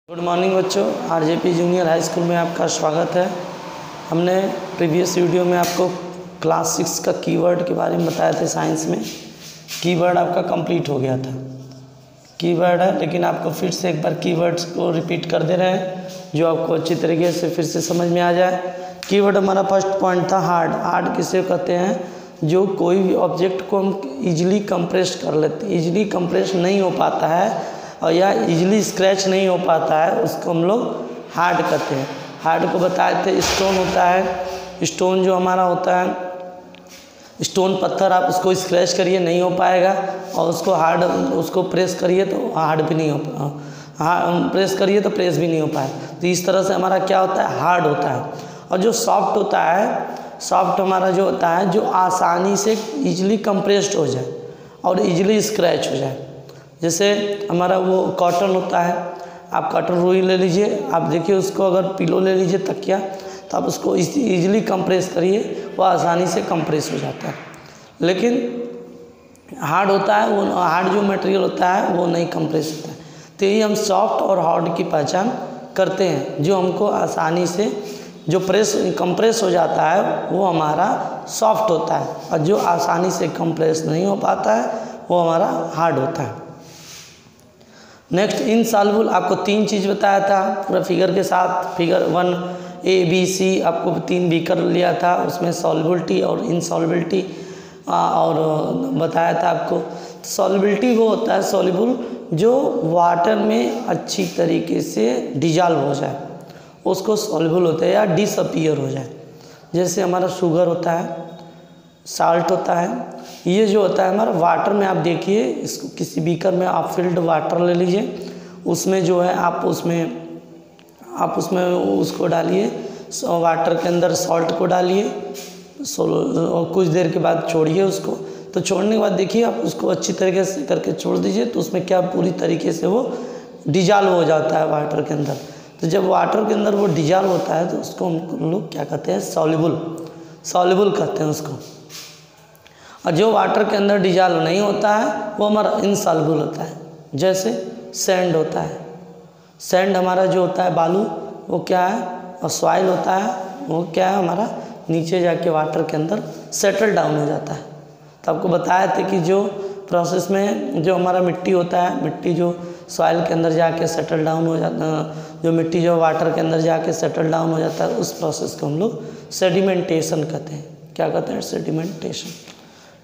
Good morning बच्चों, RJP junior high school में आपका स्वागत है। हमने प्रीवियस वीडियो में आपको क्लास 6 का कीवर्ड के बारे में बताए थे। साइंस में कीवर्ड आपका कंप्लीट हो गया था। कीवर्ड है, लेकिन आपको फिर से एक बार कीवर्ड्स को रिपीट कर दे रहे हैं जो आपको अच्छी तरीके से फिर से समझ में आ जाए। कीवर्ड हमारा फर्स्ट पॉइंट था हार्ड। हार्ड किसे कहते हैं? जो कोई भी ऑब्जेक्ट को हम ईजिली कंप्रेस कर लेते हैं, ईजिली कंप्रेस नहीं हो पाता है और या इजीली स्क्रैच नहीं हो पाता है, उसको हम लोग हार्ड कहते हैं। हार्ड को बताए थे स्टोन होता है। स्टोन जो हमारा होता है, स्टोन पत्थर, आप उसको स्क्रैच करिए नहीं हो पाएगा, और उसको हार्ड उसको प्रेस करिए तो हार्ड भी नहीं हो प्रेस करिए तो प्रेस भी नहीं हो पाए। तो इस तरह से हमारा क्या होता है? हार्ड होता है। और जो सॉफ्ट होता है, सॉफ्ट हमारा जो होता है जो आसानी से ईजिली कंप्रेस्ड हो जाए और ईजिली स्क्रैच हो जाए। जैसे हमारा वो कॉटन होता है, आप कॉटन रुई ले लीजिए, आप देखिए उसको, अगर पिलो ले लीजिए तकिया, तो आप उसको ईजिली कंप्रेस करिए, वो आसानी से कंप्रेस हो जाता है। लेकिन हार्ड होता है, वो हार्ड जो मटेरियल होता है वो नहीं कंप्रेस होता है। तो यही हम सॉफ्ट और हार्ड की पहचान करते हैं। जो हमको आसानी से जो कंप्रेस हो जाता है वो हमारा सॉफ्ट होता है, और जो आसानी से कंप्रेस नहीं हो पाता है वो हमारा हार्ड होता है। नेक्स्ट इनसॉल्युबल, आपको 3 चीज़ बताया था पूरा फिगर के साथ। फिगर 1 ABC आपको 3 बीकर लिया था, उसमें सॉल्युबिलिटी और इनसॉल्युबिलिटी और बताया था आपको। सॉल्युबिलिटी वो होता है सॉल्युबल जो वाटर में अच्छी तरीके से डिजॉल्व हो जाए, उसको सॉल्युबल होता है, या डिसअपीयर हो जाए। जैसे हमारा शुगर होता है, साल्ट होता है, ये जो होता है हमारा वाटर में। आप देखिए, इसको किसी बीकर में आप फिल्ड वाटर ले लीजिए, उसमें जो है आप उसमें उसको डालिए, वाटर के अंदर सॉल्ट को डालिए, और कुछ देर के बाद छोड़िए उसको। तो छोड़ने के बाद देखिए, आप उसको अच्छी तरीके से करके छोड़ दीजिए, तो उसमें क्या पूरी तरीके से वो डिजॉल्व हो जाता है वाटर के अंदर। तो जब वाटर के अंदर वो डिजॉल्व होता है तो उसको हम लोग क्या कहते हैं? सॉल्युबल कहते हैं उसको। और जो वाटर के अंदर डिजॉल्व नहीं होता है वो हमारा इनसॉल्युबल होता है। जैसे सैंड होता है, सैंड हमारा जो होता है बालू, वो क्या है? और सॉइल होता है, वो क्या है? हमारा नीचे जाके वाटर के अंदर सेटल डाउन हो जाता है। तो आपको बताया था कि जो प्रोसेस में जो हमारा मिट्टी होता है, मिट्टी जो सॉइल के अंदर जाके सेटल डाउन हो जाता है, जो मिट्टी जो वाटर के अंदर जाके सेटल डाउन हो जाता है, उस प्रोसेस को हम लोग सेडिमेंटेशन कहते हैं। क्या कहते हैं? सेडिमेंटेशन।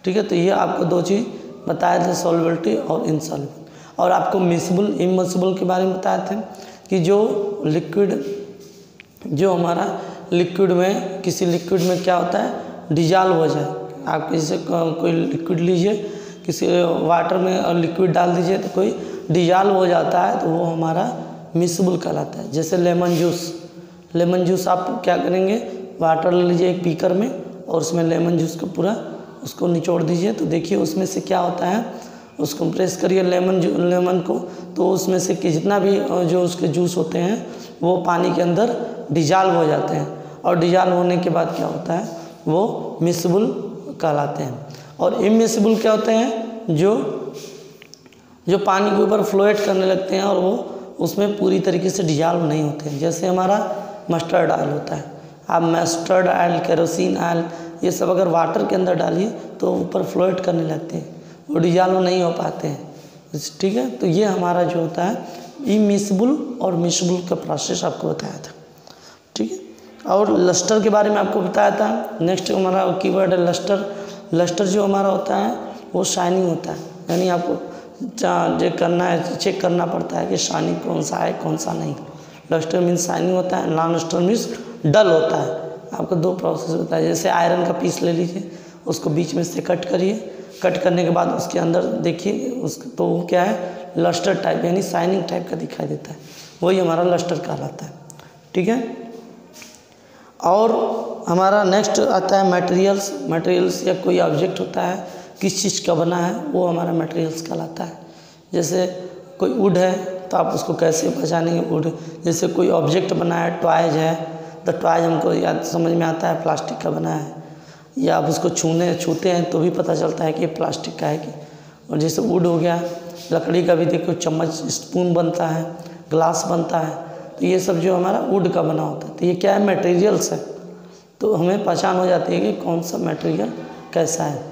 ठीक है, तो ये आपको 2 चीज़ बताए थे, सॉल्युबिलिटी और इनसॉल्युबल। और आपको मिसिबल इममिसिबल के बारे में बताए थे कि जो लिक्विड, जो हमारा लिक्विड में, किसी लिक्विड में क्या होता है? डिजॉल्व हो जाए। आप किसी कोई लिक्विड लीजिए, किसी वाटर में और लिक्विड डाल दीजिए तो कोई डिजॉल्व हो जाता है, तो वो हमारा मिसिबल कहलाता है। जैसे लेमन जूस आप क्या करेंगे? वाटर ले लीजिए एक बीकर में, और उसमें लेमन जूस को पूरा उसको निचोड़ दीजिए, तो देखिए उसमें से क्या होता है, उसको प्रेस करिए लेमन को, तो उसमें से जितना भी जो उसके जूस होते हैं वो पानी के अंदर डिजॉल्व हो जाते हैं, और डिजॉल्व होने के बाद क्या होता है? वो मिसिबल कहलाते हैं। और इममिसिबल क्या होते हैं? जो पानी के ऊपर फ्लोएट करने लगते हैं और वो उसमें पूरी तरीके से डिजॉल्व नहीं होते हैं। जैसे हमारा मस्टर्ड ऑयल होता है, आप मस्टर्ड ऑयल, केरोसिन ऑयल, ये सब अगर वाटर के अंदर डालिए तो ऊपर फ्लोट करने लगते हैं, वो डिजॉल्व नहीं हो पाते हैं। ठीक है, तो ये हमारा जो होता है इमिसिबल और मिसिबल का प्रोसेस आपको बताया था। ठीक है, और लस्टर के बारे में आपको बताया था। नेक्स्ट हमारा कीवर्ड है लस्टर। लस्टर जो हमारा होता है वो शाइनिंग होता है, यानी आपको चेक करना पड़ता है कि शाइनिंग कौन सा है कौन सा नहीं। लस्टर मीन्स शाइनिंग होता है, नॉन लस्टर मीन्स डल होता है। आपको 2 प्रोसेस होता है। जैसे आयरन का पीस ले लीजिए, उसको बीच में से कट करिए, कट करने के बाद उसके अंदर देखिए तो वो क्या है? लस्टर टाइप, यानी शाइनिंग टाइप का दिखाई देता है, वही हमारा लस्टर कहलाता है। ठीक है, और हमारा नेक्स्ट आता है मटेरियल्स या कोई ऑब्जेक्ट होता है, किस चीज़ का बना है, वो हमारा मटेरियल्स कहलाता है। जैसे कोई वुड है तो आप उसको कैसे पहचानेंगे? वुड। जैसे कोई ऑब्जेक्ट बना है, टॉयज है, तो टॉयज हमको याद समझ में आता है प्लास्टिक का बना है, या आप उसको छूते हैं तो भी पता चलता है कि प्लास्टिक का है कि। और जैसे वुड हो गया, लकड़ी का भी देखो चम्मच, स्पून बनता है, ग्लास बनता है। तो ये सब जो हमारा वुड का बना होता है। तो ये क्या है, मटेरियल्स है। तो हमें पहचान हो जाती है कि कौन सा मटेरियल कैसा है।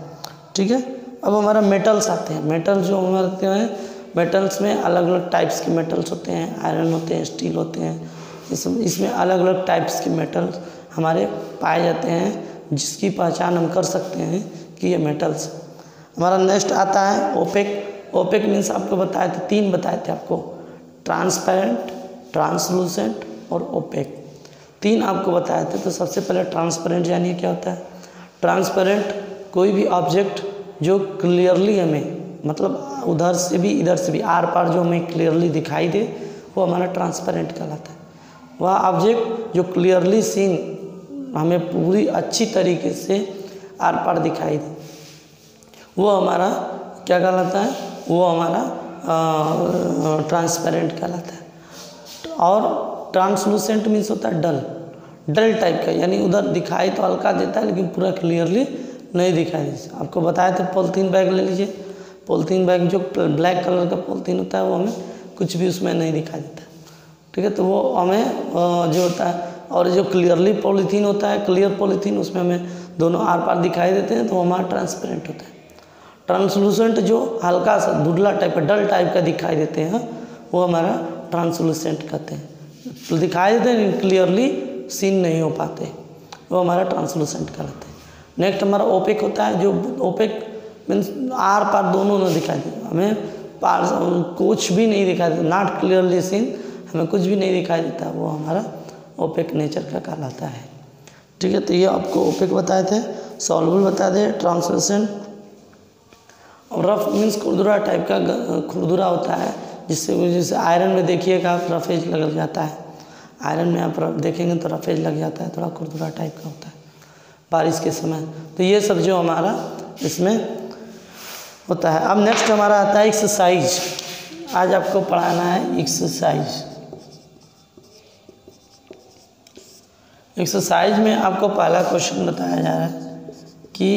ठीक है। अब हमारा मेटल्स आते हैं। मेटल जो हमारे हैं, मेटल्स में अलग अलग टाइप्स के मेटल्स होते हैं, आयरन होते हैं, स्टील होते हैं। इसमें अलग अलग टाइप्स के मेटल्स हमारे पाए जाते हैं, जिसकी पहचान हम कर सकते हैं कि ये मेटल्स। हमारा नेक्स्ट आता है ओपेक। ओपेक मीन्स आपको बताए थे, 3 बताए थे आपको, ट्रांसपेरेंट, ट्रांसलूसेंट और ओपेक। 3 आपको बताए थे। तो सबसे पहले ट्रांसपेरेंट जानिए क्या होता है। ट्रांसपेरेंट कोई भी ऑब्जेक्ट जो क्लियरली हमें, मतलब उधर से भी इधर से भी आर पार जो हमें क्लियरली दिखाई दे, वो हमारा ट्रांसपेरेंट कहलाता है। वह ऑब्जेक्ट जो क्लियरली सीन हमें पूरी अच्छी तरीके से आर पार दिखाई दे, वो हमारा क्या कहलाता है, वो हमारा ट्रांसपेरेंट कहलाता है। और ट्रांसलूसेंट मीन्स होता है डल, डल टाइप का, यानी उधर दिखाई तो हल्का देता है लेकिन पूरा क्लियरली नहीं दिखाई देता। आपको बताया था पॉलीथीन बैग ले लीजिए, पॉलीथीन बैग जो ब्लैक कलर का पॉलीथीन होता है वो हमें कुछ भी उसमें नहीं दिखाई देता। ठीक है। तो वो हमें जो होता है, और जो क्लियरली पॉलीथीन होता है, क्लियर पॉलीथीन, उसमें हमें दोनों आर पार दिखाई देते हैं, तो वो हमारा ट्रांसपेरेंट होता है। ट्रांसलूसेंट जो हल्का सा धुंधला टाइप का, डल टाइप का दिखाई देते हैं, वो हमारा ट्रांसलूसेंट कहते हैं। तो दिखाई देते हैं क्लियरली सीन नहीं हो पाते, वो हमारा ट्रांसलूसेंट कहलाते हैं। नेक्स्ट हमारा ओपेक होता है। जो ओपेक मीन्स आर पार दोनों न दिखाई दे, हमें पार कुछ भी नहीं दिखाई देता, नॉट क्लियरली सीन, हमें कुछ भी नहीं दिखाई देता, वो हमारा ओपेक नेचर का कहलाता है। ठीक है। तो ये आपको ओपेक बताए थे, सॉल्युबल बताए थे, ट्रांसलूसेंट। और रफ मीन्स खुरदुरा टाइप का, खुरदुरा होता है, जिससे आयरन में देखिएगा आप रफेज लग जाता है, आयरन में आप देखेंगे तो रफेज लग जाता है, थोड़ा खुरदुरा टाइप का होता है बारिश के समय। तो ये सब जो हमारा इसमें होता है। अब नेक्स्ट हमारा आता है एक्सरसाइज। आज आपको पढ़ाना है एक्सरसाइज। एक्सरसाइज में आपको पहला क्वेश्चन बताया जा रहा है कि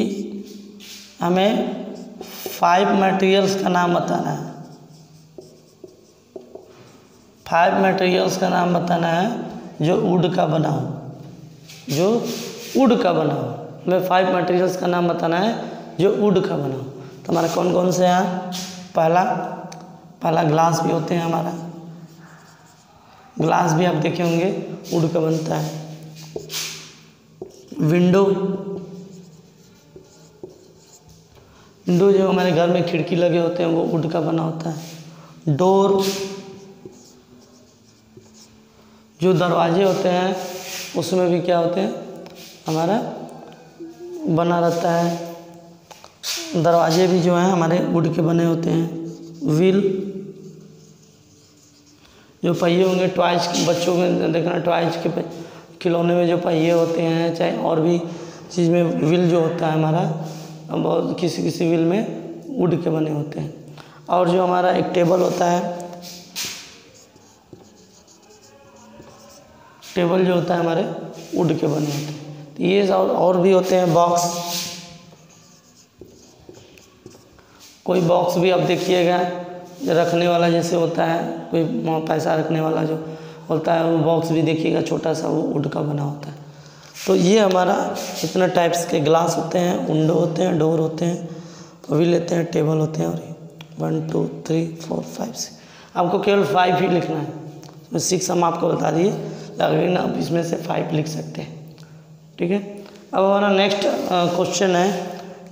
हमें 5 मटेरियल्स का नाम बताना है। 5 मटेरियल्स का नाम बताना है जो वुड का बना हो, जो वुड का बना हो। हमें 5 मटेरियल्स का नाम बताना है जो वुड का बना हो। तो हमारा कौन कौन से हैं? पहला ग्लास भी होते हैं हमारा, ग्लास भी आप देखे होंगे वुड का बनता है। विंडो जो हमारे घर में खिड़की लगे होते हैं वो वुड का बना होता है। डोर, जो दरवाजे होते हैं उसमें भी क्या होते हैं, हमारा बना रहता है। दरवाजे भी जो हैं हमारे वुड के बने होते हैं। व्हील, जो पहिए होंगे, टॉयज, बच्चों में देखना टॉयज के खिलौने में जो पहिए होते हैं, चाहे और भी चीज़ में व्हील जो होता है हमारा, बहुत किसी व्हील में वुड के बने होते हैं। और जो हमारा एक टेबल होता है, टेबल जो होता है हमारे वुड के बने होते हैं। तो ये और भी होते हैं। बॉक्स, कोई बॉक्स भी आप देखिएगा रखने वाला जैसे होता है, कोई पैसा रखने वाला जो होता है वो बॉक्स भी देखिएगा छोटा सा, वो वुड का बना होता है। तो ये हमारा इतना टाइप्स के ग्लास होते हैं, विंडो होते हैं, डोर होते हैं, व्हील लेते हैं, टेबल होते हैं। और 1 2 3 4 5 6 आपको केवल 5 ही लिखना है। 6 हम आपको बता दिए, लेकिन आप इसमें से 5 लिख सकते हैं। ठीक है। अब हमारा नेक्स्ट क्वेश्चन है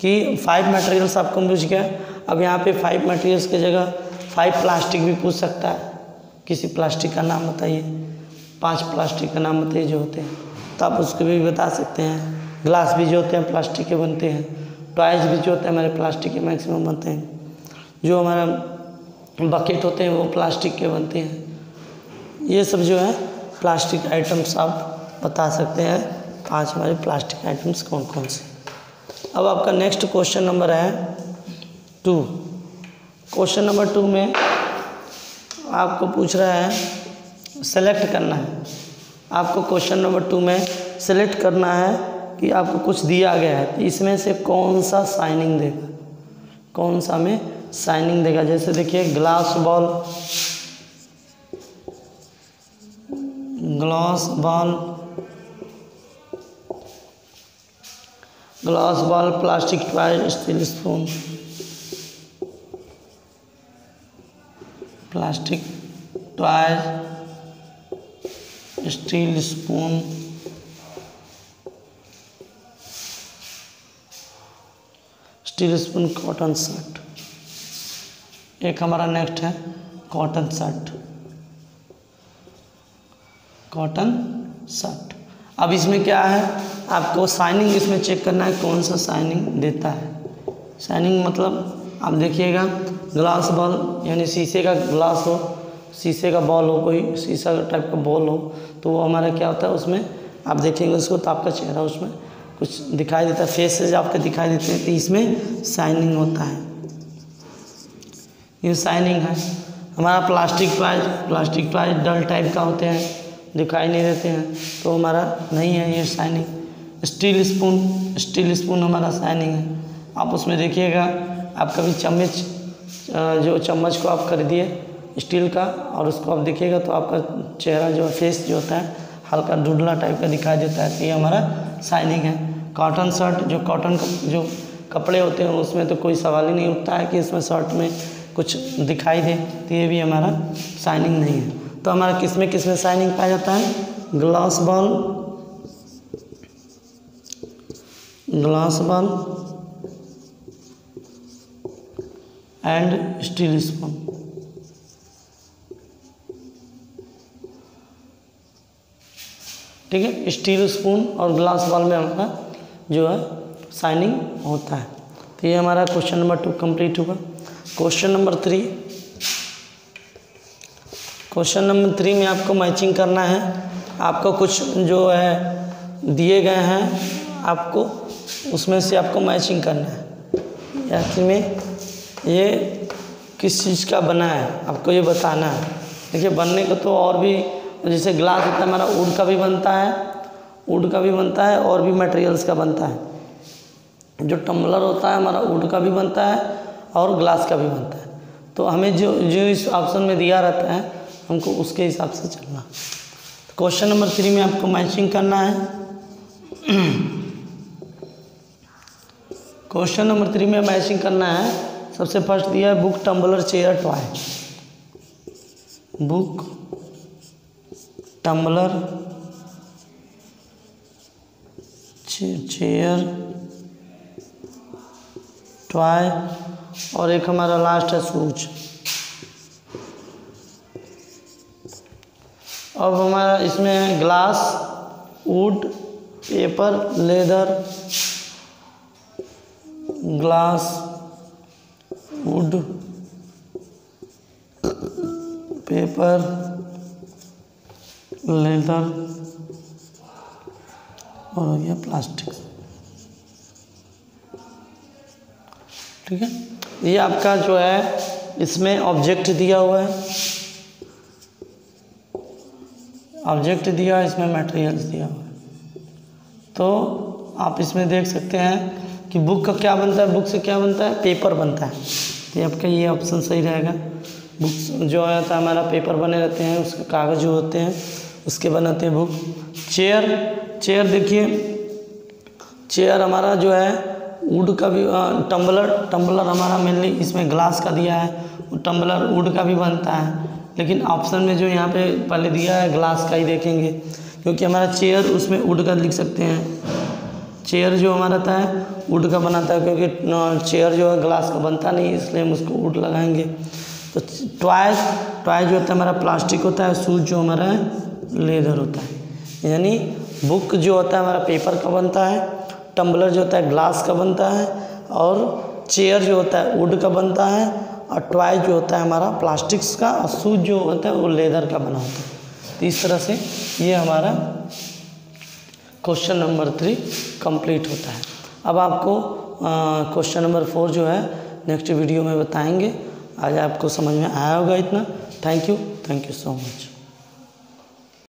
कि 5 मटेरियल्स आपको पूछ गया। अब यहाँ पे 5 मटेरियल्स की जगह 5 प्लास्टिक भी पूछ सकता है। किसी प्लास्टिक का नाम बताइए, 5 प्लास्टिक का नाम बताइए जो होते हैं, तो आप उसको भी बता सकते हैं। ग्लास भी जो होते हैं प्लास्टिक के बनते हैं। टॉयज भी जो होते हैं हमारे प्लास्टिक के मैक्सिमम बनते हैं। जो हमारा बकेट होते हैं वो प्लास्टिक के बनते हैं। ये सब जो है प्लास्टिक आइटम्स आप बता सकते हैं। 5 हमारे प्लास्टिक आइटम्स कौन कौन से। अब आपका नेक्स्ट क्वेश्चन नंबर है 2। क्वेश्चन नंबर 2 में आपको पूछ रहा है, सेलेक्ट करना है आपको। क्वेश्चन नंबर 2 में सेलेक्ट करना है कि आपको कुछ दिया गया है, तो इसमें से कौन सा शाइनिंग देगा, कौन सा में शाइनिंग देगा। जैसे देखिए glass ball, glass ball, plastic toy, steel spoon, plastic toy, steel spoon, cotton shirt. एक हमारा नेक्स्ट है कॉटन शर्ट। अब इसमें क्या है, आपको शाइनिंग इसमें चेक करना है कौन सा शाइनिंग देता है। शाइनिंग मतलब आप देखिएगा, ग्लास बॉल यानी शीशे का ग्लास हो, शीशे का बॉल हो, कोई शीशा टाइप का बॉल हो, तो वो हमारा क्या होता है, उसमें आप देखेंगे उसको तो आपका चेहरा उसमें कुछ दिखाई देता है, फेसेस आपके दिखाई देते हैं, तो इसमें शाइनिंग होता है, ये शाइनिंग है। हमारा प्लास्टिक टॉय डल टाइप का होते हैं, दिखाई नहीं देते हैं, तो हमारा नहीं है ये शाइनिंग। स्टील स्पून हमारा शाइनिंग है। आप उसमें देखिएगा, आप कभी चम्मच को आप खरीदिए स्टील का और उसको आप देखिएगा तो आपका चेहरा जो फेस जो होता है हल्का धुंधला टाइप का दिखाई देता है, तो ये हमारा शाइनिंग है। कॉटन शर्ट, जो कॉटन जो कपड़े होते हैं उसमें तो कोई सवाल ही नहीं उठता है कि इसमें शर्ट में कुछ दिखाई दे, तो ये भी हमारा शाइनिंग नहीं है। तो हमारा किसमें शाइनिंग पाया जाता है, glass ball and steel spoon. ठीक है, स्टील स्पून और ग्लास बॉल में हमारा जो है शाइनिंग होता है। तो ये हमारा क्वेश्चन नंबर 2 कंप्लीट हुआ। क्वेश्चन नंबर 3 में आपको मैचिंग करना है। आपको कुछ जो है दिए गए हैं, आपको उसमें से आपको मैचिंग करना है। आखिर में ये किस चीज़ का बना है आपको ये बताना है। देखिए, बनने को तो और भी, जैसे ग्लास होता है हमारा वुड का भी बनता है और भी मटेरियल्स का बनता है। जो टम्बलर होता है हमारा वुड का भी बनता है और ग्लास का भी बनता है। तो हमें जो इस ऑप्शन में दिया रहता है हमको उसके हिसाब से चलना। क्वेश्चन नंबर 3 में आपको मैचिंग करना है। क्वेश्चन नंबर 3 में मैचिंग करना है। सबसे फर्स्ट दिया है book, tumbler, chair, toy. Book, tumbler, chair, toy और एक हमारा लास्ट है शूज। अब हमारा इसमें है glass, would, paper, leather, glass, would, paper, leather और हो गया प्लास्टिक। ठीक है, ये आपका जो है इसमें ऑब्जेक्ट दिया हुआ है, ऑब्जेक्ट दिया है, इसमें मटेरियल्स दिया हुआ है। तो आप इसमें देख सकते हैं कि बुक का क्या बनता है, बुक से क्या बनता है, पेपर बनता है। तो आपका ये ऑप्शन सही रहेगा। बुक्स जो है हमारा पेपर बने रहते हैं, उसके कागज़ जो होते हैं उसके बनाते हैं बुक। चेयर देखिए, चेयर हमारा जो है वुड का भी, टम्बलर हमारा मेनली इसमें ग्लास का दिया है, टम्बलर वुड का भी बनता है, लेकिन ऑप्शन में जो यहाँ पे पहले दिया है ग्लास का ही देखेंगे, क्योंकि हमारा चेयर उसमें वुड का लिख सकते हैं। चेयर जो हमारा रहता है वुड का बनाता है, क्योंकि चेयर जो है ग्लास का बनता नहीं, इसलिए हम उसको वुड लगाएंगे। तो टॉय जो होता है हमारा प्लास्टिक होता है, शूज जो हमारा है लेदर होता है। यानी बुक जो होता है हमारा पेपर का बनता है, टम्बलर जो होता है ग्लास का बनता है और चेयर जो होता है वुड का बनता है और टॉय जो होता है हमारा प्लास्टिक्स का और शूज जो होता है वो लेदर का बना होता है। तो इस तरह से ये हमारा क्वेश्चन नंबर 3 कंप्लीट होता है। अब आपको क्वेश्चन नंबर 4 जो है नेक्स्ट वीडियो में बताएंगे। आज आपको समझ में आया होगा इतना। Thank you so much.